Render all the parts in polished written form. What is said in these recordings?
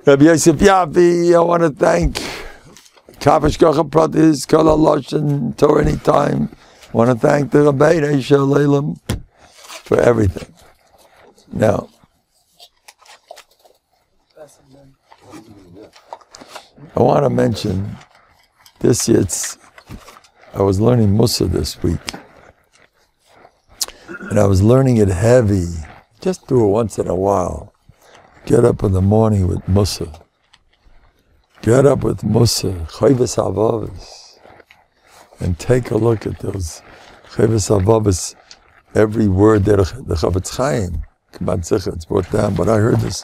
Rabbi Yosef Yafi, I want to thank Kavish Kocha Pratis, Kol HaLosh, and Torah Anytime. I want to thank the Rabbeinu Shalom for everything. Now, I want to mention this. I was learning Musa this week, and I was learning it heavy. Just do it once in a while. Get up in the morning with Musa. Get up with Musa, Chayvus Havavas, and take a look at those Chayvus Havavas. Every word that the Chavetz Chaim, it's brought down, but I heard this.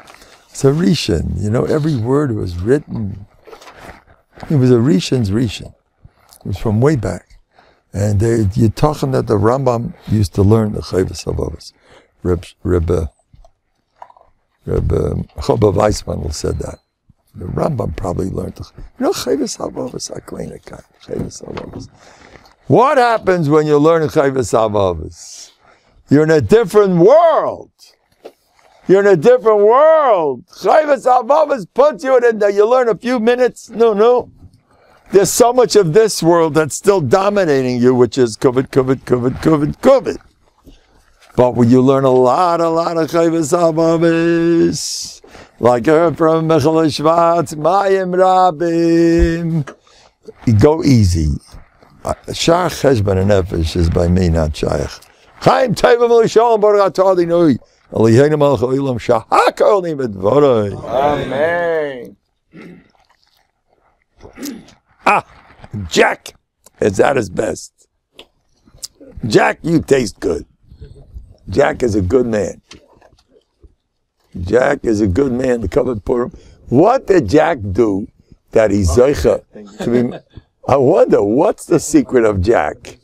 It's a Rishon, every word was written. It was a Rishon's Rishon. It was from way back. And you're talking that the Rambam used to learn the Chayvus Havavas. Rebbe Choba Weissman said that. The Rambam probably learned Chayvus Havavas, Chayvus Havavas. What happens when you learn Chayvus Havavas? You're in a different world. You're in a different world. Chayvus Havavas puts you in there. You learn a few minutes. No. There's so much of this world that's still dominating you, which is COVID. But when you learn a lot of Chayvus Havavas, like I heard from Michal Shvatz, Mayim Rabim, you go easy. Shach Cheshbon and Nefesh is by me, not Shaykh. Chaim Tevim L'Shalom Baruch Atah Adonai. Aliheinu Melech Ha'olam Shahak Olim B'Dvorei. Amen. Jack is at his best. Jack, you taste good. Jack is a good man. Jack is a good man. The covered Purim. What did Jack do that he's Zeicha? I wonder, what's the secret of Jack?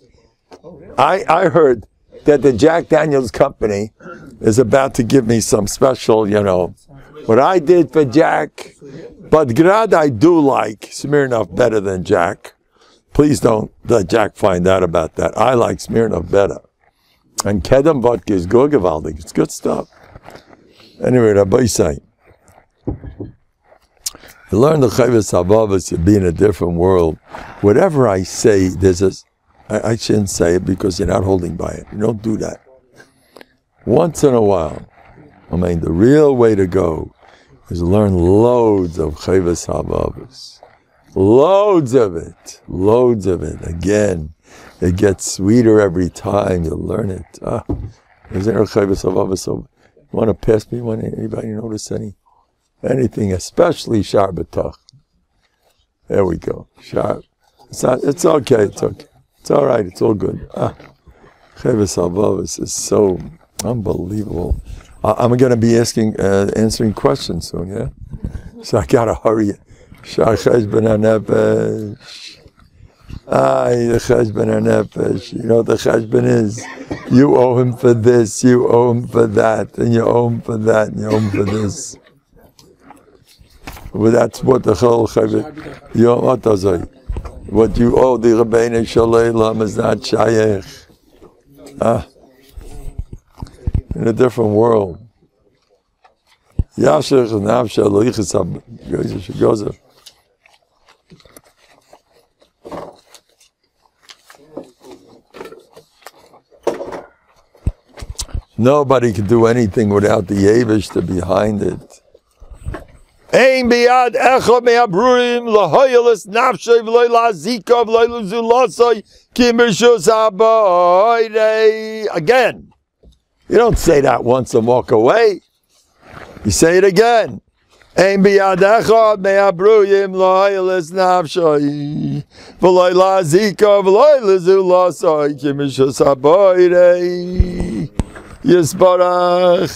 I heard that the Jack Daniels Company is about to give me some special, what I did for Jack. But Grad, I do like Smirnoff better than Jack. Please don't let Jack find out about that. I like Smirnoff better. And Kedem vodka is good, gewaldig. It's good stuff. Anyway, Rabbi say, you learn the Chayvus Havavas, you be in a different world. Whatever I say, I shouldn't say it because you're not holding by it. You don't do that. Once in a while, the real way to go is learn loads of Chayvus Havavas. Loads of it. Again, it gets sweeter every time you learn it. Is there a Chayvus Havavas? So, you want to pass me one? Anybody notice anything, especially Shar B'Tach? There we go. Shar. It's okay. It's all right. It's all good. Chayvus Havavas is so unbelievable. I'm going to be answering questions soon, yeah? So I got to hurry. Shar Cheshbon HaNefesh. The Cheshbon HaNefesh. You know what the Cheshbon is? You owe him for this, you owe him for that, and you owe him for that, and you owe him for this. Well, that's what the whole Cheshbon. What you owe the Rabbeinu Shalom is not Shaykh. In a different world. Yashech and Nafsha Loichesab Gozer. Nobody can do anything without the Yevishter behind it. Ein biyad echad me'abruim lahoyelis nafshay v'loy lazika v'loy luzulasay ki mishus habayre. Again, you don't say that once and walk away. You say it again. Ein biyad echad me'abruim lahoyelis nafshay v'loy lazika v'loy luzulasay ki mishus habayre. Yisbarach.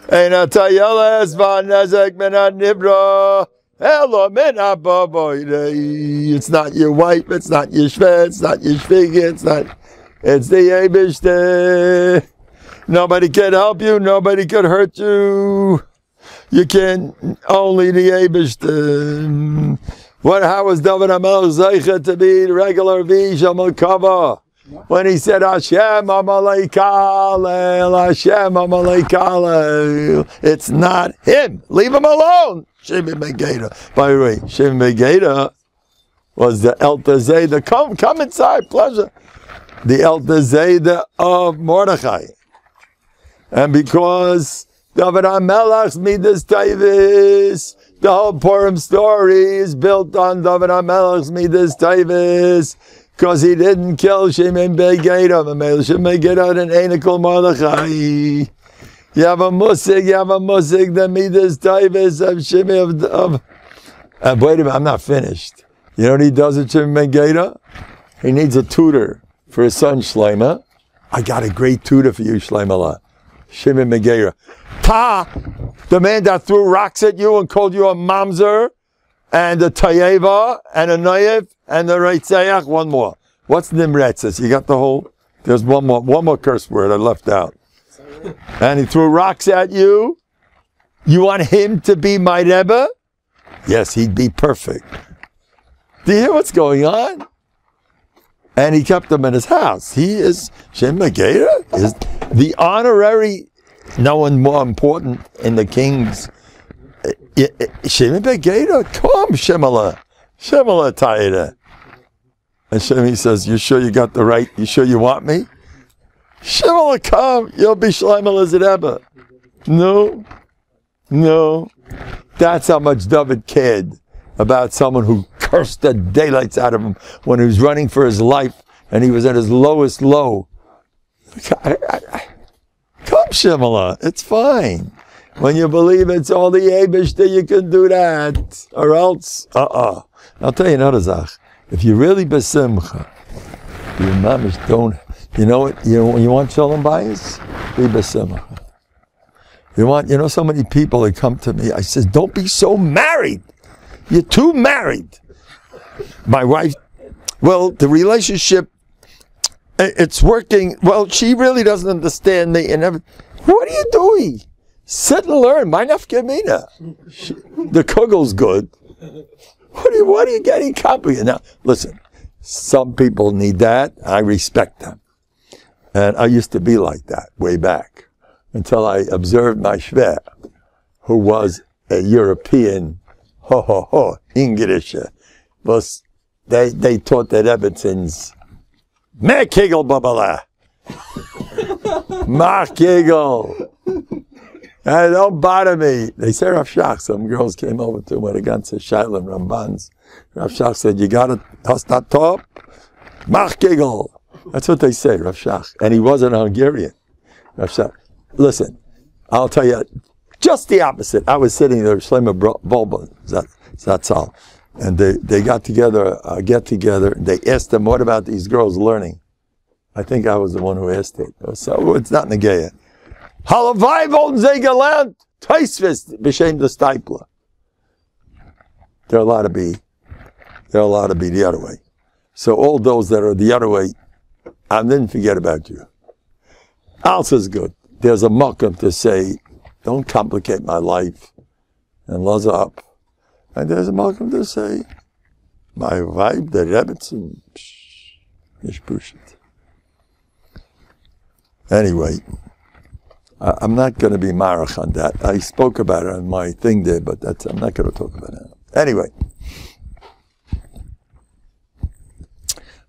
Ein atayeles v'nezek min ha'nibra elo min ha'baboyre. It's not your wife, it's not your shvet, it's not your shviga, it's the Eibishter. Nobody can help you, nobody can hurt you. You can, only the Eibishter. How was David HaMelech Zeicha to be regular Visha Malkava? When he said, Hashem Amalei Kalel, Hashem Amalei Kalel, it's not him. Leave him alone. Shimon ben Geda. By the way, Shimon ben Geda was the Elder Zayda. Come inside, pleasure. The Elder Zayda of Mordechai. And because David HaMelech's Midas Tavis, the whole Purim story is built on David HaMelech's Midas Tavis, because he didn't kill Shimon ben Geda. Shimon ben Geda didn't Enikol Mordechai. You have a musig, the Midas Tavis of Shimon of wait a minute, I'm not finished. You know what he does at Shimon ben Geda? He needs a tutor for his son Shlomo. I got a great tutor for you, Shlomo. Shimon ben Geda. The man that threw rocks at you and called you a mamzer, and a tayeva, and a nayev, and a reitzeach. One more. What's nimretzes? You got the whole. There's one more curse word I left out. And he threw rocks at you. You want him to be my Rebbe? Yes, he'd be perfect. Do you hear what's going on? And he kept him in his house. He is, Shimon ben Geda is the honorary, no one more important in the king's. Shimon ben Geda, come, Shemala Taida. And Shimon says, you sure you got the right, you sure you want me? Shemala, come, you'll be Shlomo as it ever. No. That's how much David cared about someone who cursed the daylights out of him when he was running for his life and he was at his lowest low. Come, Shemala, it's fine. When you believe it's all the Eibishter, you can do that. Or else, I'll tell you another zach. If you really besimcha, you mamish don't, you know what, you want shalom bayis? Be besimcha. So many people that come to me, I says, don't be so married. You're too married. My wife, well, the relationship, it's working. Well, she really doesn't understand me. And what are you doing? Sit and learn. My nafkamina. The kugel's good. What are you getting complicated? Now, listen, some people need that. I respect them. And I used to be like that way back until I observed my shver, who was a European, English. They taught that Ebbetson's Meh Kegel Babala. Mach Kegel. Don't bother me. They say Rav Shach. Some girls came over to him with a ganze Shaila and Rambans. Rav Shach said, you got it, hast that top? Mach Kegel. That's what they say, Rav Shach. And he wasn't Hungarian. Rav Shach. Listen, I'll tell you, just the opposite. I was sitting there, Shlomo Bolba, that's all. And they got together, get together, and they asked them, what about these girls learning? I think I was the one who asked it. So it's not Negeya. Halavai wollten sie gelernt, Teisvist, b'shem the Stipler. They're allowed to be the other way. So all those that are the other way, I didn't forget about you. Also is good. There's a makom to say, don't complicate my life, and laws up. And there's a makom to say, my vibe, the Rebbetzin, ich push it. Anyway, I'm not going to be marach on that. I spoke about it on my thing there, but I'm not going to talk about it. Anyway,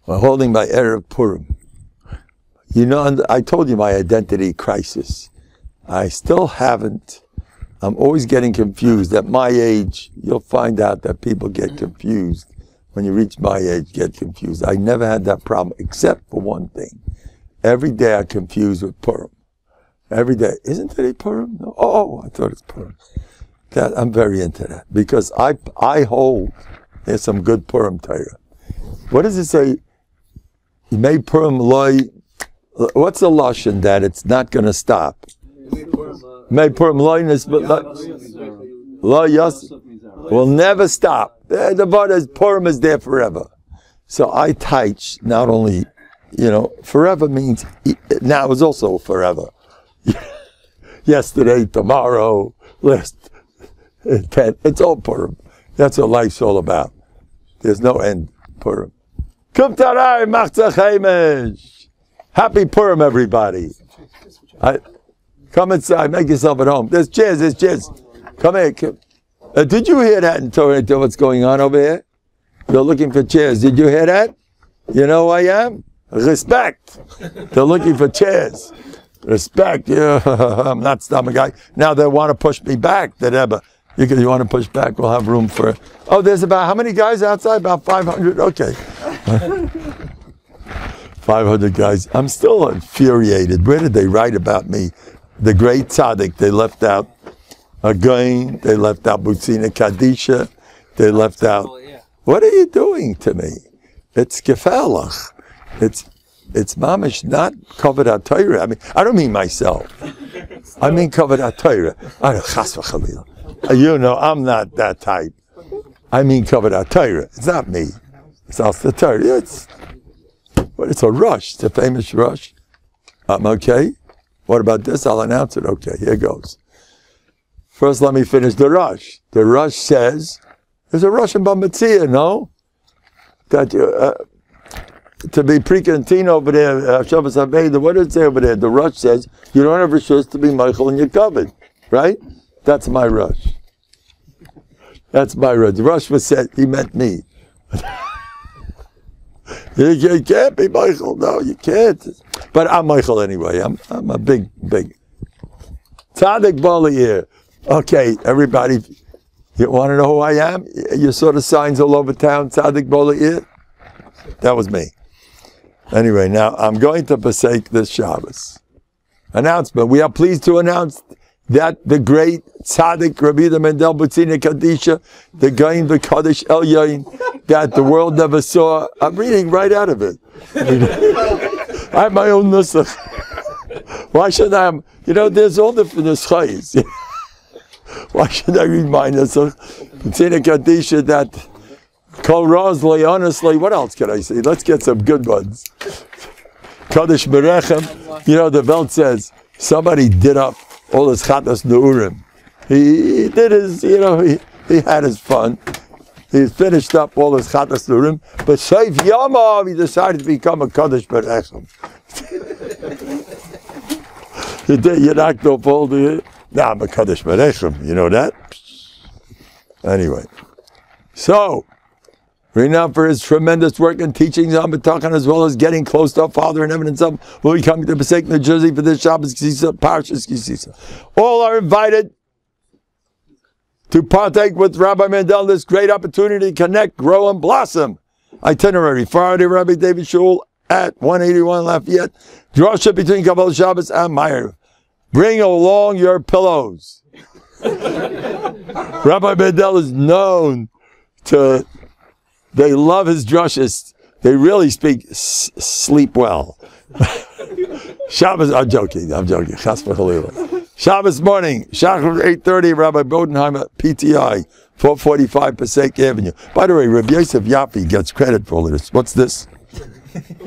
we're holding my Erev Purim. I told you my identity crisis. I still haven't. I'm always getting confused. At my age, you'll find out that people get confused. When you reach my age, get confused. I never had that problem, except for one thing. Every day I'm confused with Purim. Every day. Isn't today Purim? No. Oh, I thought it's Purim. I'm very into that. Because I hold, there's some good Purim Torah. What does it say? You made Purim loy. What's the lashon that it's not going to stop? Made Purim loyness, but lo yos will never stop. The word is Purim is there forever. So I teach not only, forever means now is also forever. Yesterday, tomorrow, it's all Purim. That's what life's all about. There's no end, Purim. Kum tarai machzah chemesh. Happy Purim, everybody. Come inside, make yourself at home. There's chairs. Come here. Did you hear that in Torah, what's going on over here? They're looking for chairs. Did you hear that? You know who I am? Respect. They're looking for chairs. Respect. Yeah, I'm not stomach guy. Now they want to push me back. You want to push back? We'll have room for... Oh, there's about how many guys outside? About 500? Okay. 500 guys. I'm still infuriated. Where did they write about me? The great tzaddik. They left out Again, they left out Butzina Kadisha. They left out... What are you doing to me? It's gefährlich. It's mamish, not covered at Torah. I mean, I don't mean myself. I mean covered at Torah. You know, I'm not that type. I mean covered at Torah. It's not me. It's also the Torah. It's a rush. It's a famous rush. Okay. What about this? I'll announce it. Okay, here goes. First, let me finish the rush. The rush says, there's a rush in Bamitzia, no? That to be pre-canteen over there, Shabbos Aveda, what does it say over there? The rush says, you don't have rishus to be Michael and you're covered, right? That's my rush. That's my rush. The rush was said, he meant me. You can't be Michael. No, you can't. But I'm Michael anyway. I'm a big. Tzaddik Bali here. Okay, everybody, you want to know who I am? You saw the signs all over town, Tzaddik Bali here? That was me. Anyway, now I'm going to forsake this Shabbos. Announcement. We are pleased to announce that the great Tzaddik Rabbi Mendel Butzina Kadisha, the Gain the Kaddish El Yain, that the world never saw. I'm reading right out of it. I have my own nusach. Why should I have, there's all different nuschais. Why should I read my nusach? Butzina Kadisha, that Kol Rosley, honestly, what else can I say? Let's get some good ones. Kaddish Berechem, the Welt says, somebody did up all his chatas neurim. He did his, he had his fun. He finished up all his chatas neurim, but Seif Yamav, he decided to become a Kaddish Berechem. You knocked off all the... Nah, I'm a Kaddish Berechem, you know that? Anyway. So, renowned for his tremendous work and teachings on Bטחון, as well as getting close to our Father in heaven and Son, will be coming to Passaic, New Jersey for this Shabbos Kisisa, Parashas Kisisa. All are invited to partake with Rabbi Mendel this great opportunity to connect, grow, and blossom. Itinerary: Friday, Rabbi David Shul at 181 Lafayette. Drasha between Kabbalah Shabbos and Meyer. Bring along your pillows. Rabbi Mendel is known to... They love his drushes. They really sleep well. Shabbos, I'm joking. Chas v'chalila. Shabbos morning, Shachar 8:30, Rabbi Bodenheimer, PTI, 445 Passaic Avenue. By the way, Rabbi Yosef Yafi gets credit for all of this. What's this?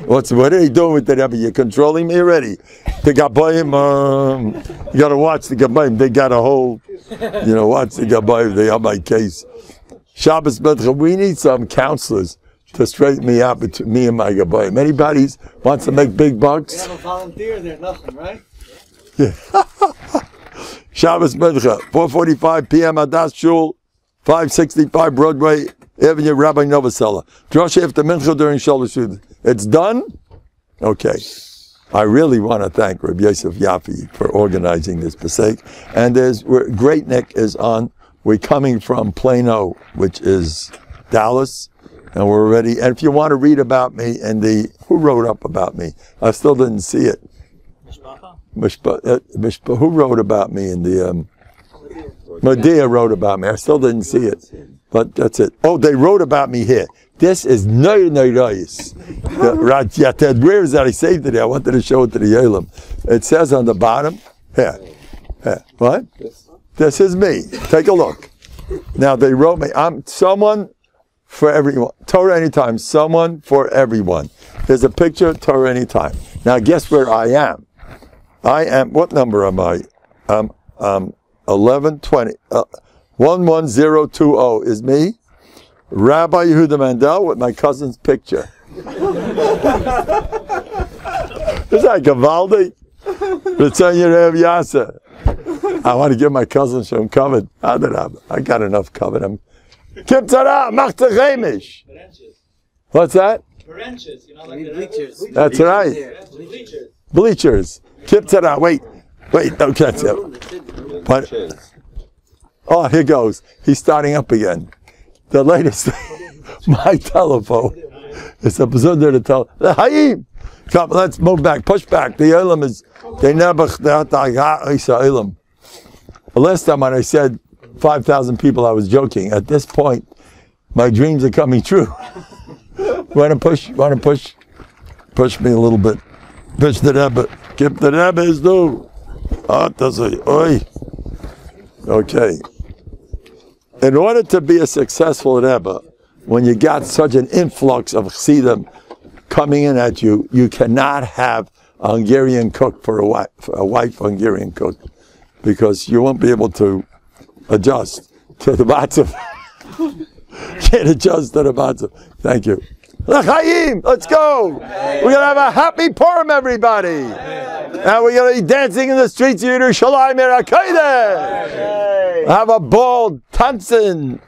What are you doing with that, Rabbi? You're controlling me already. The Gabayim, you got to watch the Gabayim. They got a whole, watch the Gabayim. They are my case. Shabbos B'tchum, we need some counselors to straighten me out between me and my Gabayim. Anybody wants to make big bucks? We have a volunteer there, nothing, right? Yeah. Shabbos B'tchum, 4:45 p.m. Adas Shul, 565 Broadway Avenue, Rabbi Novosela. Drosha after Mincha during Shalosh. It's done? Okay. I really want to thank Rabbi Yosef Yafi for organizing this Passaic. And Great Neck is on. We're coming from Plano, which is Dallas, and we're ready. And if you want to read about me and who wrote up about me, I still didn't see it. Who wrote about me in the Medea wrote about me. I still didn't see it, but that's it. Oh, they wrote about me here. This is Where is that? I saved it. I wanted to show it to the Yelim. It says on the bottom. Here. What? This is me. Take a look. Now they wrote me. I'm someone for everyone. Torah anytime. Someone for everyone. There's a picture of Torah anytime. Now guess where I am. I am. What number am I? 1120. 11020 is me. Rabbi Yehuda Mendel with my cousin's picture. Is that Gavaldi? Return your Rev Yasa. I want to give my cousin some covered. I got enough covered. Kiptara, Machte Chemisch. What's that? Branches, you know, like bleachers. That's right. Bleachers. Bleachers. Kiptara, wait, don't catch it. What? Oh, here goes. He's starting up again. The latest thing, my telephone. It's a bzunder to tell. Hayim! Come, let's move back, push back. The Olam is, they never, the last time when I said 5,000 people, I was joking. At this point, my dreams are coming true. Want to push me a little bit. Push the Rebbe. Keep the Rebbe's do. Okay. In order to be a successful Rebbe, when you got such an influx of chassidim coming in at you, you cannot have a Hungarian cook for a wife Hungarian cook, because you won't be able to adjust to the matzav. Can't adjust to the matzav. Thank you. L'chaim, let's go. We're going to have a happy Purim, everybody. And we're going to be dancing in the streets of Yerushalayim Erakayde. Have a ball, tanzen.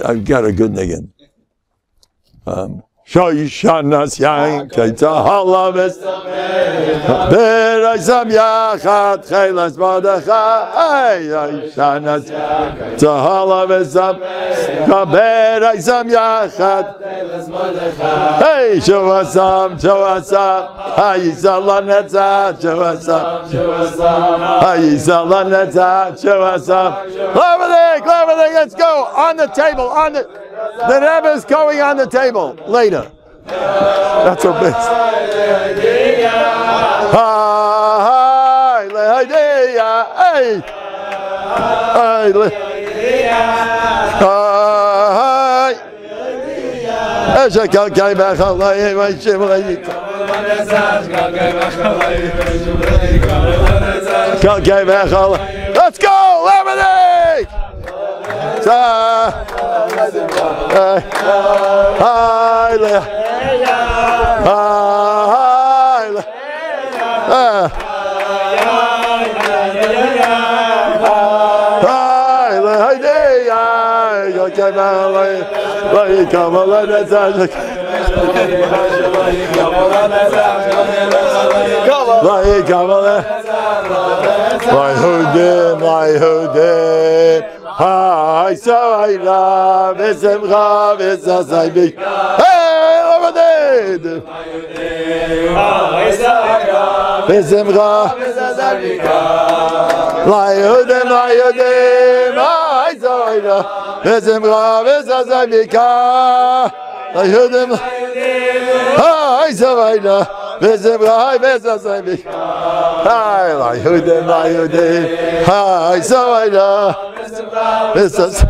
I've got a good niggin. Shoyshanas yang keitahala v'sameh Bereisam yachat chelas mordechai Shoyshanas keitahala v'sameh Bereisam yachat chelas mordechai Hey, Shavasam, Hayisala netzah, Shavasam, Hayisala netzah, Shavasam. Levadik, let's go on the table, the Rebbe is going on the table later. That's a bit. Let's go, Lemonade! Hi, so I love Besimcha, Besasai. Hey, Lemonade! Besimcha, Besasai. Yehudim, Hi, so I love Besimcha, Besasai. Yehudim, Hi, so I love Besimcha, Besasai. Hi, Yehudim, Hi, so I love. This is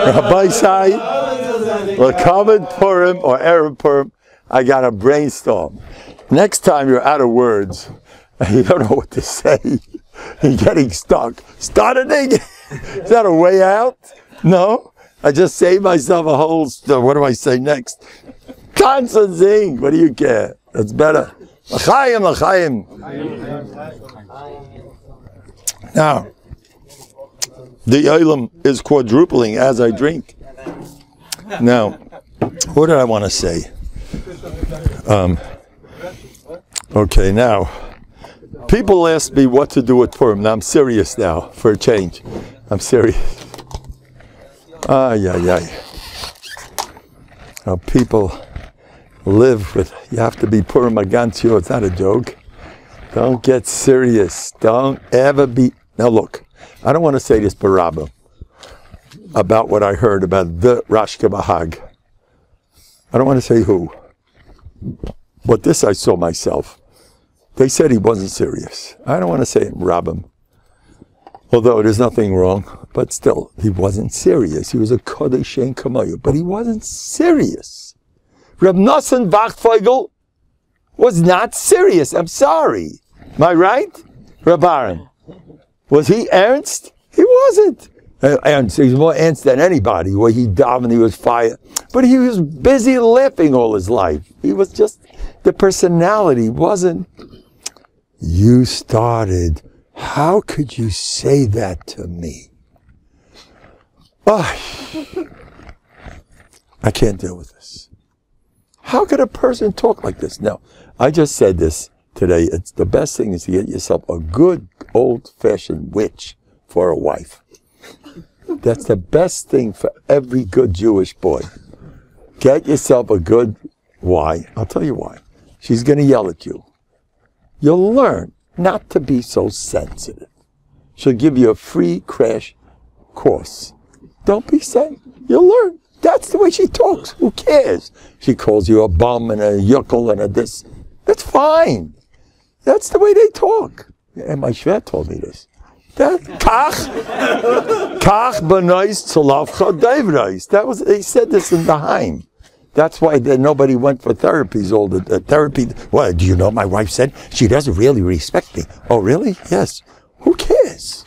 Rabbi Sai, Lakavad Purim or Erev Purim, I got a brainstorm. Next time you're out of words and you don't know what to say, you're getting stuck. Start it again. Is that a way out? No. I just saved myself a whole. What do I say next? Tanzen zing. What do you care? That's better. L'chaim, l'chaim. Now, the olam is quadrupling as I drink. Now, what did I want to say? Okay, now. People ask me what to do with Purim. Now I'm serious now, for a change. I'm serious. Now people live with, you have to be Purim Agantzio. It's not a joke. Don't get serious. Don't ever be, now look, I don't want to say this barabba about what I heard about the Rashka Bahag. I don't want to say who. But this I saw myself. They said he wasn't serious. I don't want to say Rabim. Although there's nothing wrong, but still, he wasn't serious. He was a Kodesh Ein Kamayu, but he wasn't serious. Reb Nosson Wachtfeugel was not serious. I'm sorry. Am I right? Reb Aaron. Was he ernst? He wasn't. Ernst, he was more ernst than anybody. Where he davened, he was fire. But he was busy laughing all his life. He was just, the personality wasn't, you started. How could you say that to me? Oh, I can't deal with this. How could a person talk like this? Now, I just said this today. It's the best thing is to get yourself a good old-fashioned witch for a wife. That's the best thing for every good Jewish boy. Get yourself a good, why? I'll tell you why. She's going to yell at you. You'll learn not to be so sensitive. She'll give you a free crash course. Don't be sad. You'll learn. That's the way she talks. Who cares? She calls you a bum and a yuckle and a this. That's fine. That's the way they talk. And my Shvet told me this. Kach b'nois tzolafcha devreis. That was, they said this in the Haim. That's why nobody went for therapies. All the therapy. Well, do you know my wife said she doesn't really respect me? Oh, really? Yes. Who cares?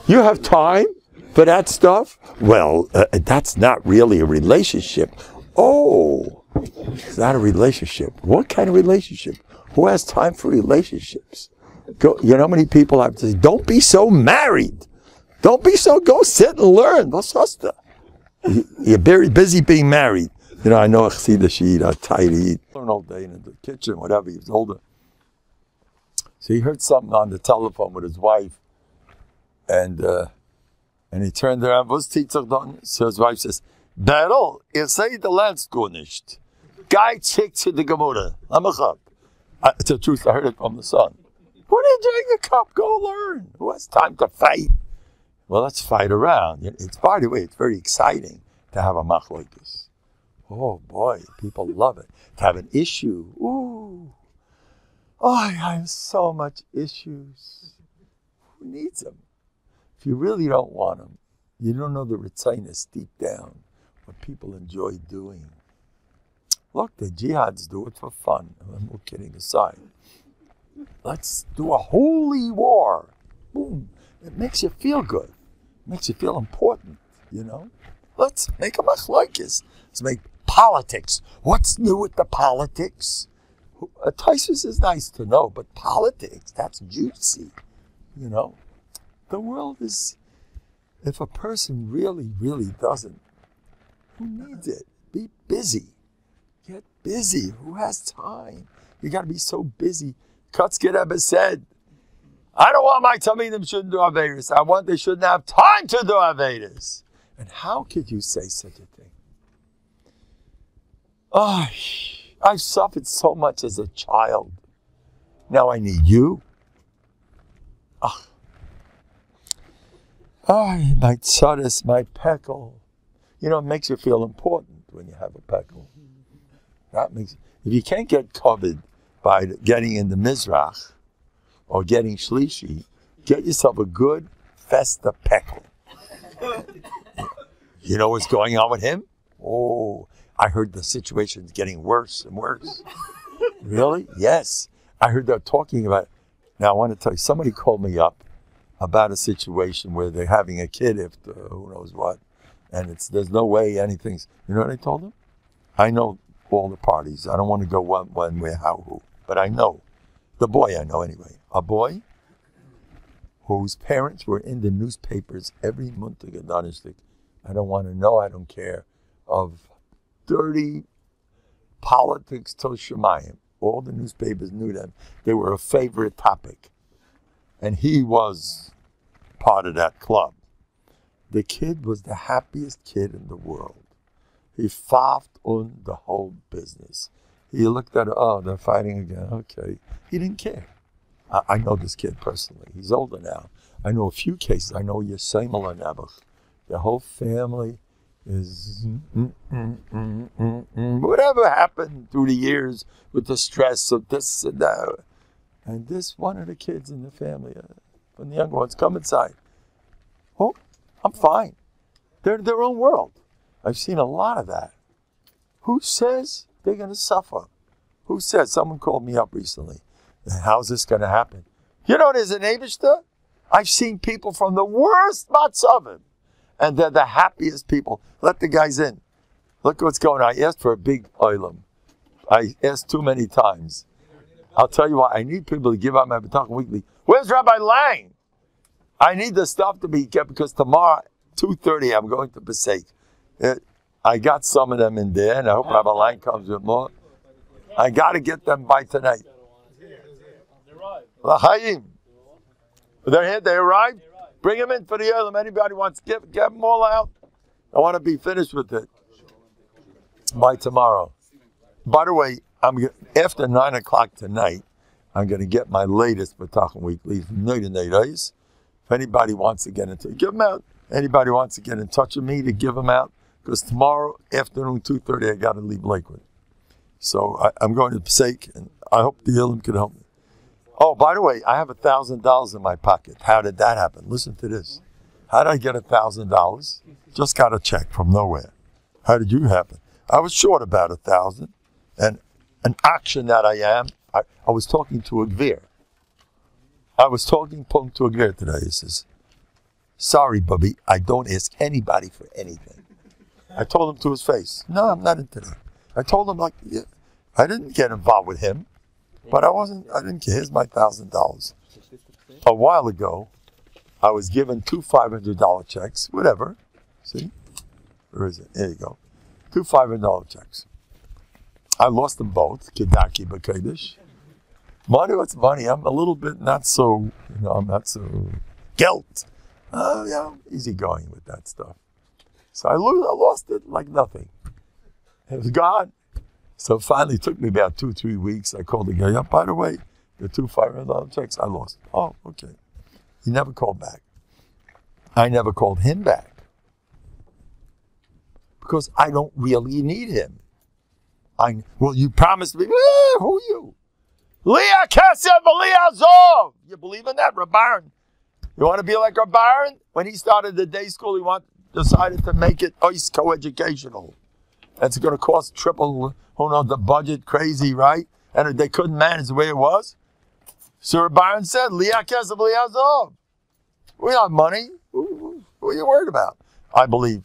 You have time for that stuff? Well, that's not really a relationship. Oh, it's not a relationship. What kind of relationship? Who has time for relationships? Go, you know how many people have to say, don't be so married. Don't be so, go sit and learn. You're very busy being married. You know, I know a chasida, she eat a tidy, learn all day in the kitchen, whatever. He was older. So he heard something on the telephone with his wife. And he turned around, was teacher done? So his wife says, Berl, ihr seid the Land's go nicht. Guy chick to the Gemara. It's the truth, I heard it from the son. What are you doing a cup? Go learn. Who has time to fight? Well, let's fight around. It's, by the way, it's very exciting to have a machlokes. Oh boy, people love it. To have an issue. Ooh. Oh, I have so much issues. Who needs them? If you really don't want them, you don't know the ritzainis deep down, what people enjoy doing. Look, the jihads do it for fun. I'm all kidding aside. Let's do a holy war. Boom. It makes you feel good. It makes you feel important, you know? Let's make a machlokes. Let's make politics. What's new with the politics? Taisus is nice to know, but politics, that's juicy, you know? The world is, if a person really, really doesn't, who needs it? Be busy. Get busy. Who has time? You got to be so busy. Kutzke Rebbe said, I don't want my Talmidim shouldn't do Avedas. I want they shouldn't have time to do Avedas. And how could you say such a thing? Oh, I've suffered so much as a child. Now I need you. Oh, my tzaddis, my peckle. You know, it makes you feel important when you have a peckle. That makes, if you can't get covered by getting in the Mizrach or getting Shlishi, get yourself a good festa peckle. You know what's going on with him? Oh, I heard the situation's getting worse and worse. Really? Yes. I heard they're talking about it. Now I want to tell you, somebody called me up about a situation where they're having a kid after who knows what, and there's no way anything's, you know what I told them? I know all the parties. I don't want to go one way, how, who. But I know, the boy I know anyway, a boy whose parents were in the newspapers every month to get Donishtik. I don't want to know, I don't care, of dirty politics till Shemayim. All the newspapers knew them. They were a favorite topic. And he was part of that club. The kid was the happiest kid in the world. He faffed on the whole business. He looked at it, oh, they're fighting again, okay. He didn't care. I know this kid personally. He's older now. I know a few cases. I know Yesemel and Nebuch. The whole family is whatever happened through the years with the stress of this and that. And this one of the kids in the family, and the younger ones, come inside. Oh, I'm fine. They're in their own world. I've seen a lot of that. Who says they're going to suffer? Who says? Someone called me up recently. How's this going to happen? You know, there's an Eibishter. I've seen people from the worst matzavim, and they're the happiest people. Let the guys in. Look what's going on. I asked for a big oilam. I asked too many times. I'll tell you what, I need people to give out my Bטחון weekly. Where's Rabbi Lang? I need the stuff to be kept because tomorrow, 2:30, I'm going to Pesach. I got some of them in there, and I hope Rabbi Lang comes with more. I got to get them by tonight. L'chaim. They're here, they arrived. Bring them in for the oilam. Anybody wants to get them all out? I want to be finished with it by tomorrow. By the way, after 9 o'clock tonight, I'm going to get my latest Bטחון weekly from If anybody wants to get into it, give them out. Anybody wants to get in touch with me to give them out, because tomorrow afternoon, 2:30, I got to leave Lakewood. So I'm going to Pesach, and I hope the Ilum can help me. Oh, by the way, I have $1,000 in my pocket. How did that happen? Listen to this. How did I get $1,000? Just got a check from nowhere. How did you happen? I was short about 1,000, and an action that I am. I was talking to a gvir. I was talking to a gvir today. He says, "Sorry, Bubby, I don't ask anybody for anything." I told him to his face, "No, I'm not into that." I told him yeah, I didn't get involved with him, but I didn't care. Here's my $1,000. A while ago, I was given two $500 checks, whatever. See? Where is it? There you go. Two $500 checks. I lost them both. Kedaki B'Kodesh. Money, what's money? I'm a little bit not so, I'm not so guilt. Easygoing with that stuff. So I lost it like nothing. It was gone. So finally it took me about 2-3 weeks. I called the guy up. By the way, the two $500 checks I lost. Oh, okay. He never called back. I never called him back. Because I don't really need him. Well, you promised me. Who are you? Leah Kesef, Leah Zov. You believe in that, Rabbaran? You want to be like Rabbaran? When he started the day school, he decided to make it co-educational. That's going to cost triple, the budget, crazy, right? And they couldn't manage the way it was. So Rabbaran said, Leah Kesef, Leah Zov. We have money. Who are you worried about? I believe.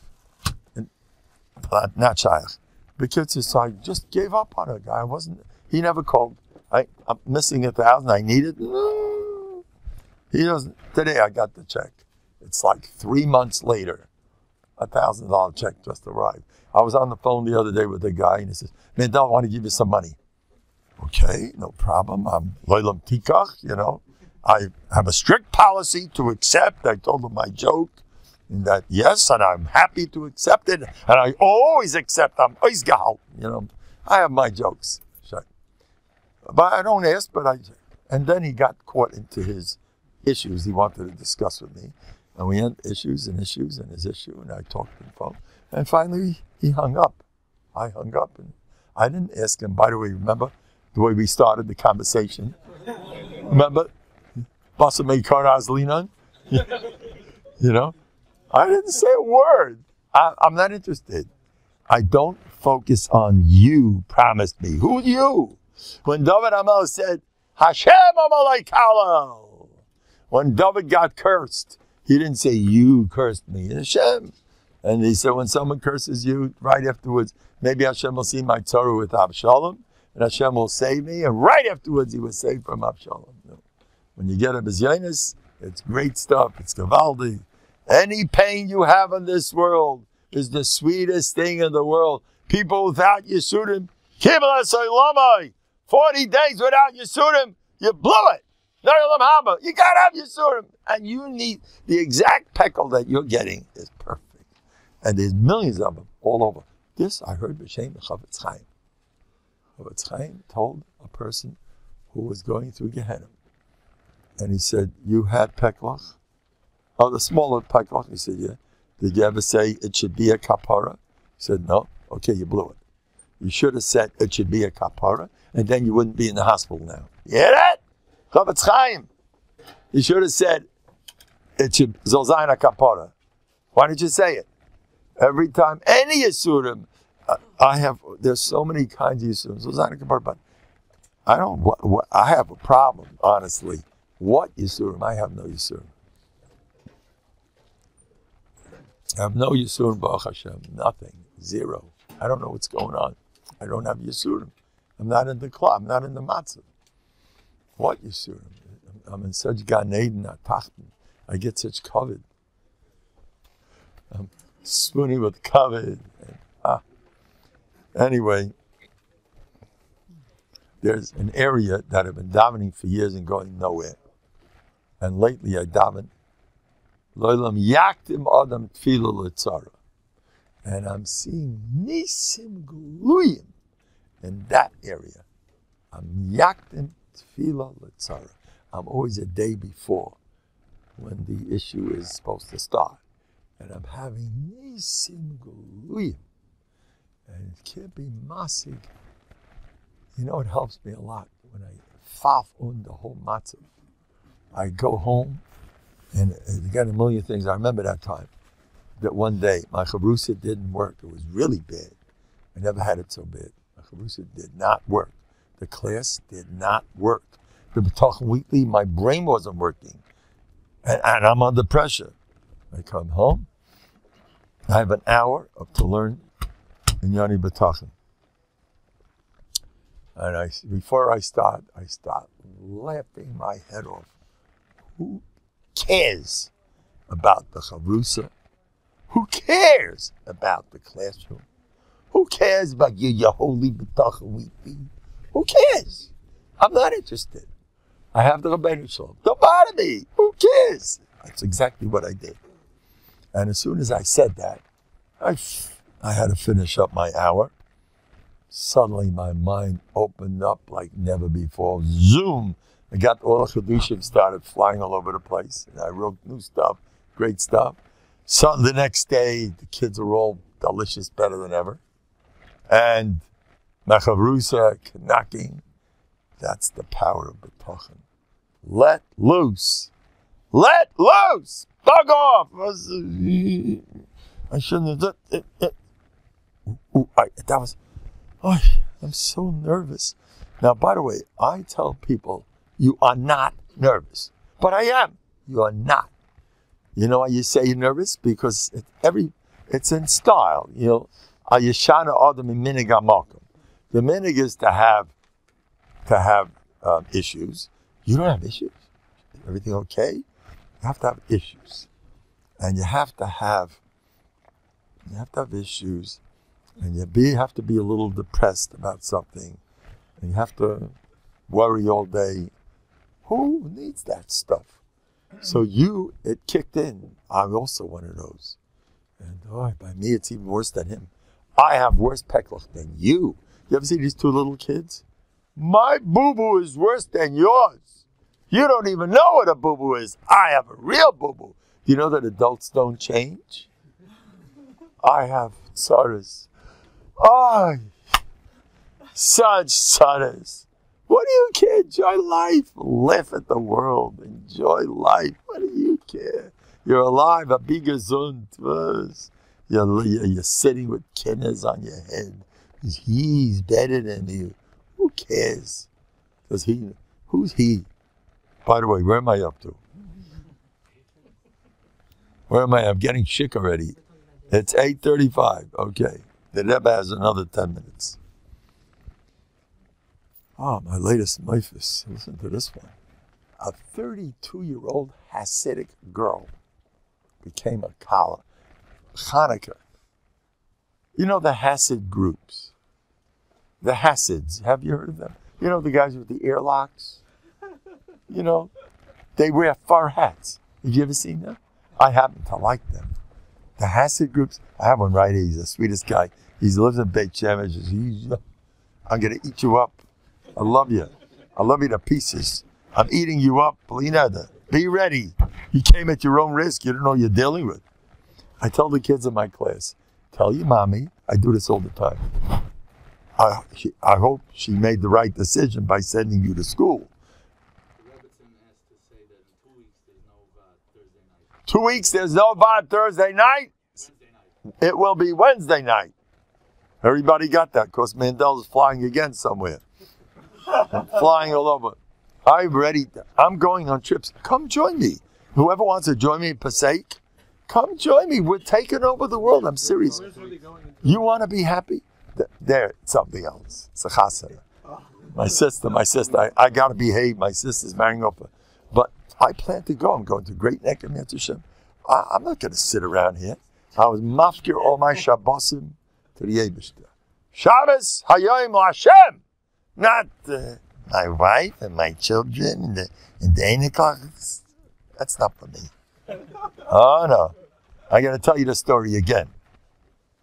Not shaykh. Because I just gave up on a guy. He never called. I'm missing 1,000. I need it. No. He doesn't. Today I got the check. It's like 3 months later. $1,000 check just arrived. I was on the phone the other day with a guy and he says, Mendel, I want to give you some money. Okay, no problem. I'm Loilam Tikach, I have a strict policy to accept. I told him my joke. And that and I'm happy to accept it, and I always accept. I'm oizgal, I have my jokes, but I don't ask. And then he got caught into his issues he wanted to discuss with me, and we had issues and his issue, and I talked to the phone, and finally he hung up. I hung up, and I didn't ask him. By the way, remember the way we started the conversation? Remember, Basamei Karaz Linan, I didn't say a word. I'm not interested. I don't focus on you promised me. Who you? When David Amal said, Hashem Amalei Kalal. When David got cursed, he didn't say, you cursed me. Hashem. And he said, when someone curses you, right afterwards, maybe Hashem will see my Torah with Abshalom, and Hashem will save me. And right afterwards, he was saved from Abshalom. No. When you get a Bezyanis, it's great stuff. It's Gavaldi. Any pain you have in this world is the sweetest thing in the world. People without Yisurim, 40 days without Yisurim, you blew it. You got to have Yisurim. And you need the exact peckle that you're getting is perfect. And there's millions of them all over. This I heard B'Shem Chavetz Chaim. Chavetz Chaim told a person who was going through Gehenna. And he said, you had peklach? Oh, the smaller peklach. He said, yeah. Did you ever say it should be a kapara? He said, no. Okay, you blew it. You should have said it should be a kapara, and then you wouldn't be in the hospital now. You hear that? Chavetz Chaim. You should have said it should Zol Zayin HaKapara. Why did you say it? Every time, any Yisurim, there's so many kinds of Yisurim, Zol Zayin HaKapara, but I have a problem, honestly. What Yisurim? I have no Yisurim. I have no Yisurim, Baruch Hashem, nothing, zero. I don't know what's going on. I don't have Yisurim. I'm not in the club, I'm not in the matzah. What Yisurim? I'm in such Gan Eden, Tachten. I get such covet. I'm spooning with covet. Anyway, there's an area that I've been davening for years and going nowhere. And lately I daven, Loilam yaktim adam tefillah letzara. And I'm seeing nisim gluyim in that area. I'm yaktim tefillah letzara. I'm always a day before when the issue is supposed to start. And I'm having nisim gluyim. And it can't be masig. You know, it helps me a lot when I faf the whole matzah. I go home, and again, a million things. I remember that time, that one day, my chavrusa didn't work. It was really bad. I never had it so bad. My chavrusa did not work. The class did not work. The Bטחון weekly, my brain wasn't working. And I'm under pressure. I come home, I have an hour to learn in Yani Bטחון. And before I start laughing my head off. Who cares about the chavrusa? Who cares about the classroom? Who cares about your holy Bטחון weekly? Who cares? I'm not interested. I have the Rabbeinu Shalom. Don't bother me. Who cares? That's exactly what I did. And as soon as I said that, I had to finish up my hour. Suddenly my mind opened up like never before. Zoom! I got all the Chedushim started flying all over the place. And I wrote new stuff, great stuff. So the next day, the kids are all delicious, better than ever. And my chavrusa knocking. That's the power of Bטחון. Let loose. Let loose! Bug off! I shouldn't have done it. I'm so nervous. Now, by the way, I tell people, you are not nervous. But I am. You are not. You know why you say you're nervous? Because it's in style. You know, Ayeshana Adam in Minig HaMakom. The minig is to have issues. You don't have issues. Everything okay? You have to have issues. And you have to have issues. And you have to be a little depressed about something. And you have to worry all day. Who needs that stuff? So it kicked in. I'm also one of those. And by me, it's even worse than him. I have worse peklach than you. You ever see these two little kids? My boo-boo is worse than yours. You don't even know what a boo-boo is. I have a real boo-boo. Do you know that adults don't change? I have tzaras. Such tzaras. What do you care? Enjoy life. Laugh at the world. Enjoy life. What do you care? You're alive. A big gesund. You're sitting with kidneys on your head. He's better than you. Who cares? Who's he? By the way, where am I up to? Where am I? I'm getting sick already. It's 8:35. Okay. The Rebbe has another 10 minutes. My latest mifus. Listen to this one. A 32-year-old Hasidic girl became a kala. Hanukkah. You know the Hasid groups. The Hasids. Have you heard of them? You know the guys with the earlocks? You know, they wear fur hats. Have you ever seen them? I happen to like them. The Hasid groups, I have one right here. He's the sweetest guy. He lives in Beit Shemesh. I'm going to eat you up. I love you. I love you to pieces. I'm eating you up. Be ready. You came at your own risk. You don't know what you're dealing with. I tell the kids in my class, tell your mommy, I do this all the time. I hope she made the right decision by sending you to school. 2 weeks, there's no VOD Thursday night. It will be Wednesday night. Everybody got that, because Mendel is flying again somewhere. Flying all over. I'm going on trips. Come join me. Whoever wants to join me in Passaic, come join me. We're taking over the world. I'm serious. You want to be happy? There, something else. It's a chasana. My sister, I got to behave. My sister's marrying off. But I plan to go. I'm going to Great Neck and Hashem. I'm not going to sit around here. I was mafkir all my Shabbosim to the Eibishter. Shabbos Hayoim Hashem. Not my wife and my children and the Einiklachs. That's not for me. Oh no. I got to tell you the story again.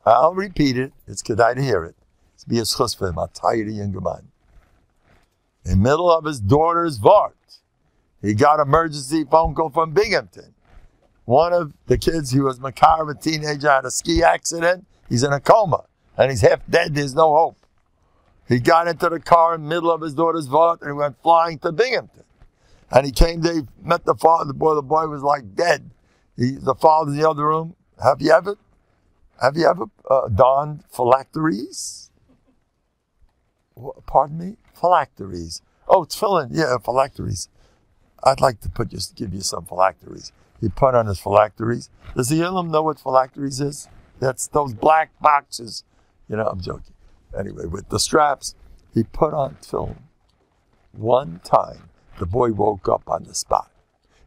I'll repeat it. It's kedai to hear it. It's be a schus for him. I'll tell you the younger man. In the middle of his daughter's vart, he got an emergency phone call from Binghamton. One of the kids, he was Makar, a teenager, had a ski accident. He's in a coma, and he's half dead. There's no hope. He got into the car in the middle of his daughter's vart, and he went flying to Binghamton. And he came there, he met the father. The boy was like dead. The father's in the other room. Have you ever donned phylacteries? Pardon me? Phylacteries. Oh, tefillin. Yeah, phylacteries. I'd like to give you some phylacteries. He put on his phylacteries. Does the Ilum know what phylacteries is? That's those black boxes. I'm joking. Anyway, with the straps, he put on tefillin. One time, the boy woke up on the spot.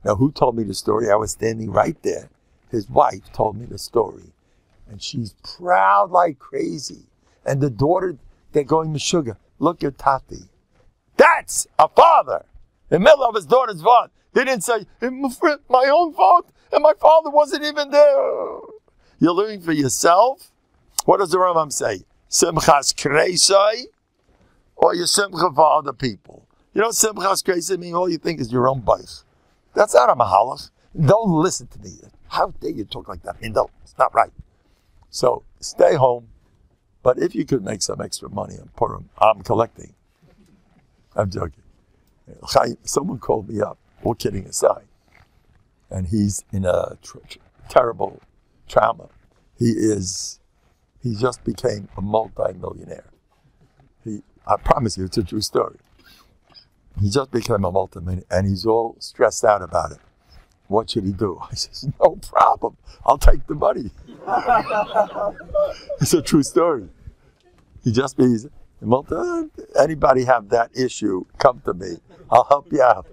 Now, who told me the story? I was standing right there. His wife told me the story. And she's proud like crazy. And the daughter, they're going to sugar. Look at Tati. That's a father. In the middle of his daughter's vault. They didn't say, my own fault, and my father wasn't even there. You're living for yourself? What does the Rambam say? Simchas kreisai, or you simcha for other people? Simchas kreisai means all you think is your own bike. That's not a mahalach. Don't listen to me. How dare you talk like that? It's not right. So stay home. But if you could make some extra money on Purim, I'm collecting. I'm joking. Someone called me up, all kidding aside, and he's in a terrible trauma. He just became a multi-millionaire. I promise you, it's a true story. He just became a multi-millionaire, and he's all stressed out about it. What should he do? I says, no problem. I'll take the money. It's a true story. Anybody have that issue, come to me. I'll help you out.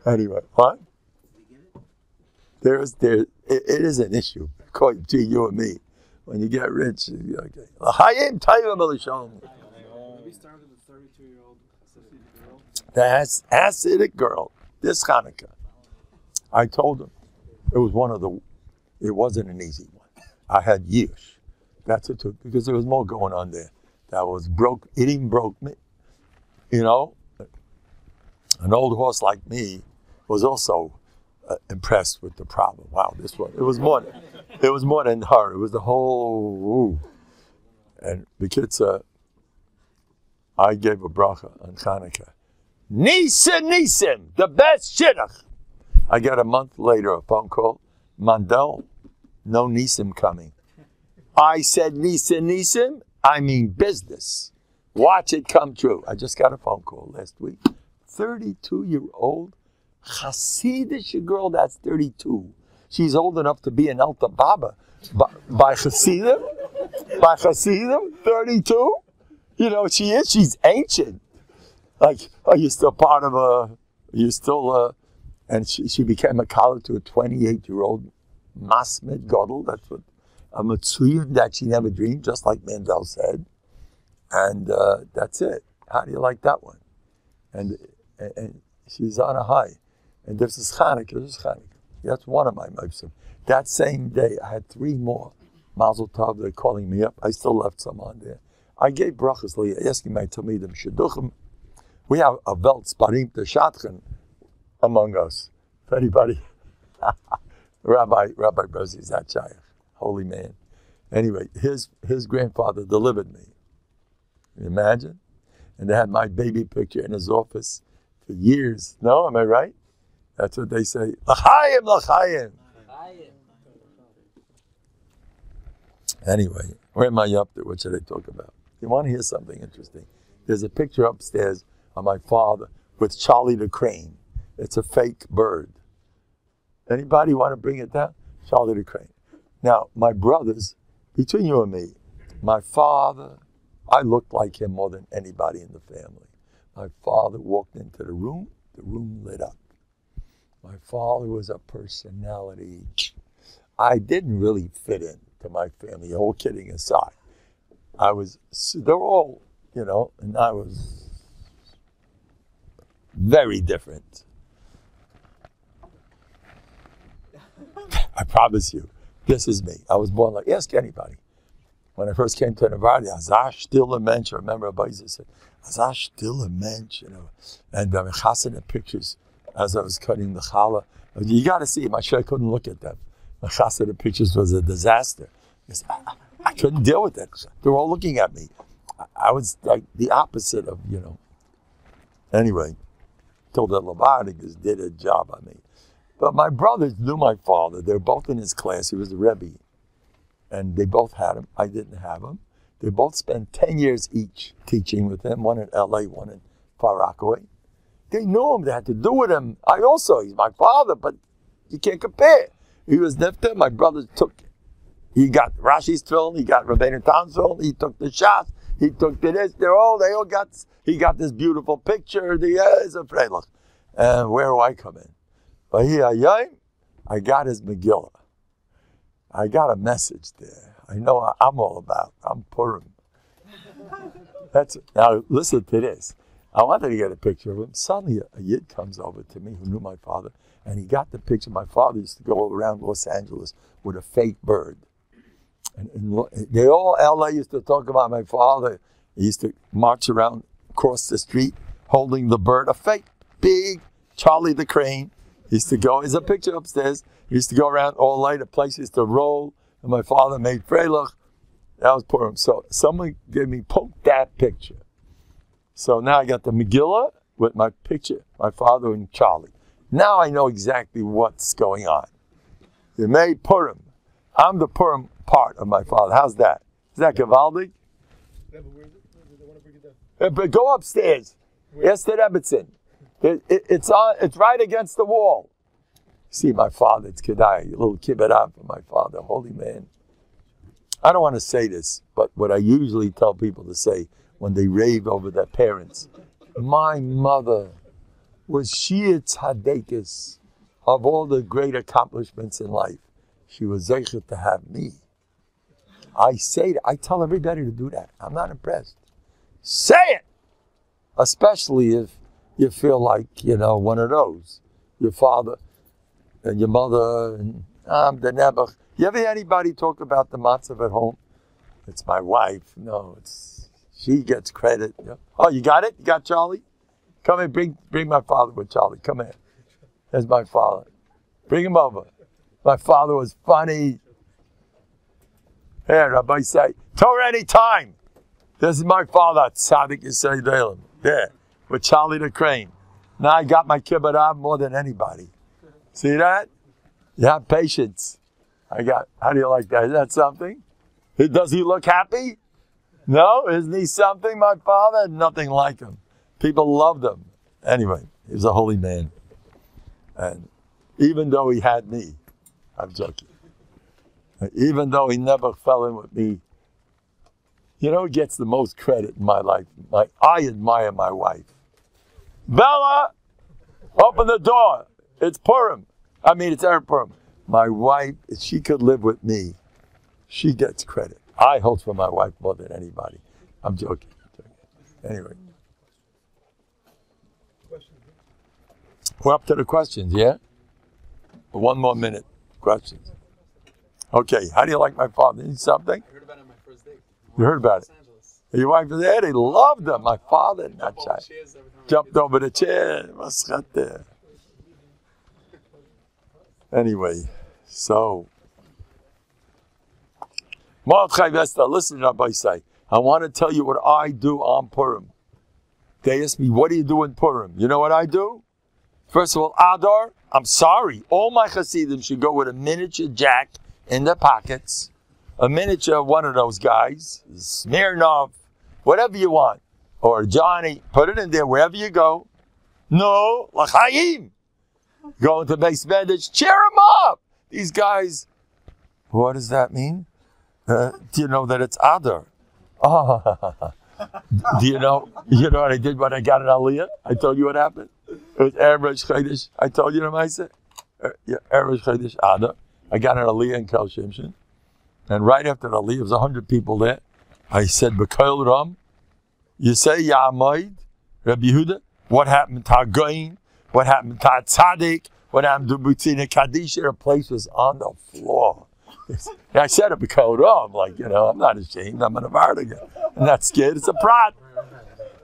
Anyway, what? It is an issue, according to you and me. When you get rich, you're okay. We started with a 32-year-old girl. The Hasidic girl, this Hanukkah. I told him it wasn't an easy one. I had years. That's it, because there was more going on there. That was eating broke me. An old horse like me was also impressed with the problem. Wow, this one. It was more than her. It was the whole, and the kids, I gave a bracha on Hanukkah. Nisim, the best shidduch. I got a month later a phone call. Mendel, no Nisim coming. I said Nisim, I mean business. Watch it come true. I just got a phone call last week. 32-year-old Hasidic girl, that's 32. She's old enough to be an Alta Baba. By Hasidim? 32? She is. She's ancient. Like, are you still part of and she became a colleague to a 28-year-old Masmed Godel. That's what a Matsuya that she never dreamed, just like Mendel said. And that's it. How do you like that one? And she's on a high. And this is Hanukkah. That's one of my moves. That same day, I had 3 more. Mazel Tov, they're calling me up. I still left some on there. I gave brachas, asking my Talmidim, Shidduchim. We have a Welt Sparim Teshatchen among us. If anybody, Rabbi Berzi Zatchayach, holy man. Anyway, his grandfather delivered me. Can you imagine? And they had my baby picture in his office for years. No, am I right? That's what they say. L'chaim, l'chaim. Anyway, where am I up to? What should I talk about? You want to hear something interesting? There's a picture upstairs of my father with Charlie the crane. It's a fake bird. Anybody want to bring it down? Charlie the crane. Now, my brothers, between you and me, my father, I looked like him more than anybody in the family. My father walked into the room lit up. My father was a personality. I didn't really fit in to my family, all kidding aside. They're all, and I was very different. I promise you, this is me. I was born like, ask anybody. When I first came to Nובהרדוק, Azash still a mensch. I remember a buddy said, Azash still a mensch, And I'm chasing the pictures as I was cutting the challah. You got to see them. I couldn't look at them. My chassid the pictures was a disaster. I couldn't deal with it. They were all looking at me. I was like the opposite of, Anyway, till the Nובהרдокers did a job on me. But my brothers knew my father. They were both in his class. He was a Rebbe. And they both had him. I didn't have him. They both spent 10 years each teaching with him, one in L.A., one in Far Rockaway. They knew him. They had to do with him. He's my father, but you can't compare. He was nifta. My brothers took it. He got Rashi's throne. He got Rabbeinu Tam's throne. He took the Shas. He took the this. He got this beautiful picture. It's a freilich. And where do I come in? But I got his Megillah. I got a message there. I know what I'm all about. I'm Purim. Now listen to this. I wanted to get a picture of him. Suddenly a yid comes over to me who knew my father, and he got the picture. My father used to go around Los Angeles with a fake bird. And they all, LA used to talk about my father. He used to march around across the street holding the bird, a fake, big Charlie the crane. He used to go, there's a picture upstairs. He used to go around all night, the place used to roll, and my father made freilich. That was Purim. So someone gave me, poke that picture. So now I got the Megillah with my picture, my father and Charlie. Now I know exactly what's going on. You made Purim. I'm the Purim part of my father. How's that? Is that Gavaldik? Yeah, but where is it? I want to bring it down. But go upstairs. Yes, to Rebbitzin. It's right against the wall. See, my father, it's Kedai, a little kibbut up for my father, holy man. I don't want to say this, but what I usually tell people to say when they rave over their parents, my mother was Shia Tzadekis of all the great accomplishments in life. She was zeichet to have me. I tell everybody to do that. I'm not impressed. Say it! Especially if you feel like, one of those. Your father and your mother and the Nebuch. You ever hear anybody talk about the matzav at home? It's my wife. No, she gets credit. Oh, you got it? You got Charlie? Come here, bring my father with Charlie. Come here. There's my father. Bring him over. My father was funny. Here, Rabbi say, Torah anytime. This is my father, Tzaddik Yisrael Delim. There, with Charlie the crane. Now I got my kibbut ab more than anybody. See that? You have patience. How do you like that? Is that something? Does he look happy? No? Isn't he something, my father? Nothing like him. People loved him. Anyway, he was a holy man. And even though he had me, I'm joking. Even though he never fell in with me, who gets the most credit in my life? I admire my wife. Bella, open the door. It's Purim. It's Erev Purim. My wife, if she could live with me, she gets credit. I hold for my wife more than anybody. I'm joking. Anyway. We're up to the questions, yeah? 1 more minute. Questions. Okay, how do you like my father? Need something? I heard about it on my first date. You heard about it? Los Angeles. Your wife was there, they loved him. My father, not shy. Jumped over the chair. Anyway, so. Listen, Rabbi say, I want to tell you what I do on Purim. They ask me, what do you do in Purim? You know what I do? First of all, Adar, I'm sorry. All my Hasidim should go with a miniature jack in their pockets, a miniature one of those guys, Smirnov, whatever you want, or Johnny, put it in there wherever you go. No, l'chaim. Go into base bandage, cheer them up. These guys, what does that mean? Do you know that it's Adar? Oh. Do you know what I did when I got an Aliyah? I told you what happened. It was Erev Rosh Chodesh. I told you the Maaseh. Erev Rosh Chodesh Adar. I got an Aliyah in Kel Shimshon. And right after the Aliyah, there was 100 people there. I said, B'kol Ram, you say Ya'amoid, Rabbi Yehuda, what happened to Hagoyin? What happened to Tzadik? What happened to Butzina Kadisha? The place was on the floor. And I said it B'kol Ram, like, I'm not ashamed. I'm an Novhardok. I'm not scared. It's a prat.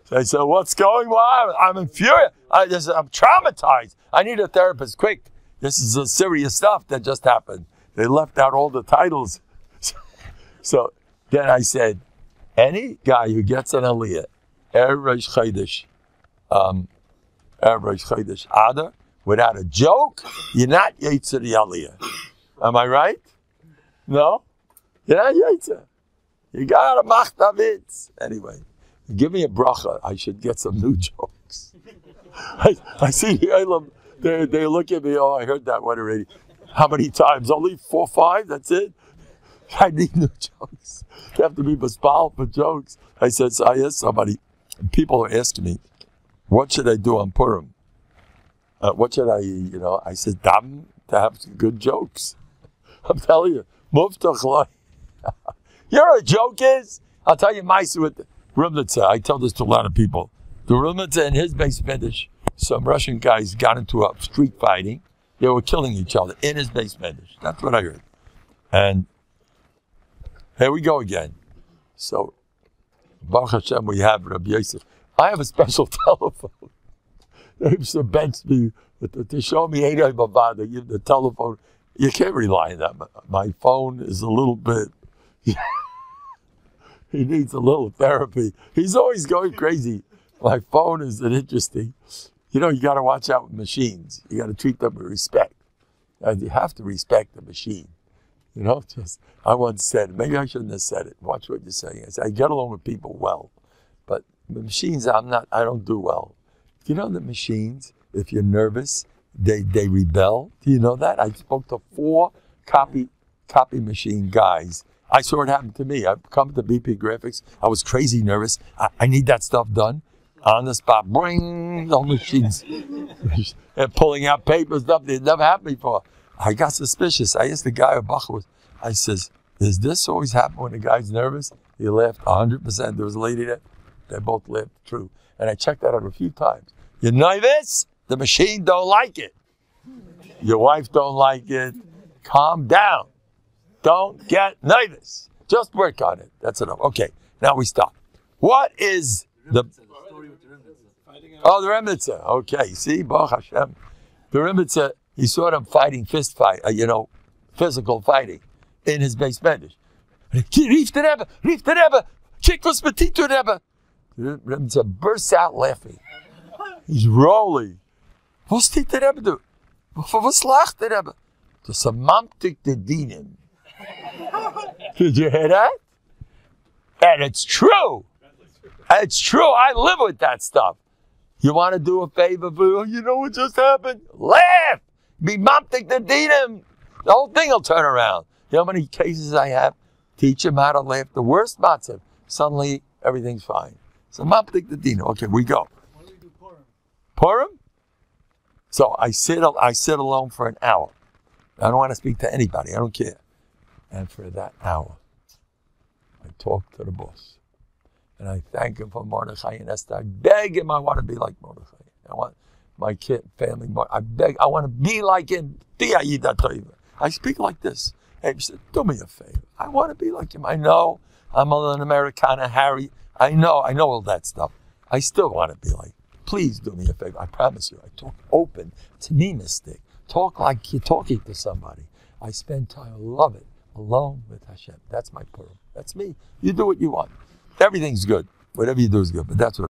So I said, what's going on? I'm infuriated. I'm traumatized. I need a therapist, quick. This is the serious stuff that just happened. They left out all the titles. So then I said, any guy who gets an Aliyah, Erev Rosh Chodesh Adar, without a joke, you're not Yetzer the Aliyah. Am I right? No? You're not Yetzer. You got a Machtavitz. Anyway, give me a bracha. I should get some new jokes. I see the they look at me, I heard that one already. How many times? Only 4 or 5? That's it? I need new jokes. You have to be bespal for jokes. I said, so I asked somebody, people are asking me, what should I do on Purim? What should I said, damn, to have some good jokes. I'm telling you, Muftach. You know what a joke is? I'll tell you Maisa with the Rumnitza. I tell this to a lot of people. The Rumnitza and his base Medish, some Russian guys got into a street fighting. They were killing each other in his base Medish. That's what I heard. And here we go again. So, Baruch Hashem, we have Rabbi Yosef. I have a special telephone. They used to bench me to show me the telephone. You can't rely on that. My phone is a little bit... He needs a little therapy. He's always going crazy. My phone is interesting. You got to watch out with machines. You got to treat them with respect. And you have to respect the machine. I once said, maybe I shouldn't have said it. Watch what you're saying. I said, I get along with people well. But the machines, I don't do well. Do you know the machines, if you're nervous, they rebel? Do you know that? I spoke to 4 copy machine guys. I saw it happen to me. I've come to BP Graphics. I was crazy nervous. I need that stuff done. On the spot, bring the machines. And pulling out papers, stuff that never happened before. I got suspicious. I asked the guy at Bachus, I says, does this always happen when the guy's nervous? He laughed 100%. There was a lady there. They both laughed. True. And I checked that out a few times. You're nervous? The machine don't like it. Your wife don't like it. Calm down. Don't get nervous. Just work on it. That's enough. Okay, now we stop. What is the Remnitzer. Okay, see, Baruch Hashem. The Remnitzer, he saw them fighting fist fight, physical fighting in his base medish. Rief the Rebbe, kick us petito Rebbe. The Remnitzer bursts out laughing. He's rolling. Was did the Rebbe do? Was lacht the Rebbe? To samamtik the dinim. Did you hear that? And it's true. It's true. I live with that stuff. You want to do a favor for, you know what just happened? Laugh! Be mamtik the dinim. The whole thing will turn around. You know how many cases I have? Teach him how to laugh. The worst matzav. Suddenly, everything's fine. So mamtik the dinim. Okay, we go. Why do we do Purim? Purim? So I sit alone for an hour. I don't want to speak to anybody. I don't care. And for that hour, I talk to the boss. And I thank him for Mordechai and Esther. I beg him, I want to be like Mordechai. I want my kid, family, I want to be like him. I speak like this. Hey, he said, do me a favor. I want to be like him. I know I'm an Americana, Harry. I know all that stuff. I still want to be like, please do me a favor. I promise you. I talk open. It's me mistake. Talk like you're talking to somebody. I spend time, I love it, alone with Hashem. That's my Purim. That's me. You do what you want. Everything's good. Whatever you do is good, but that's what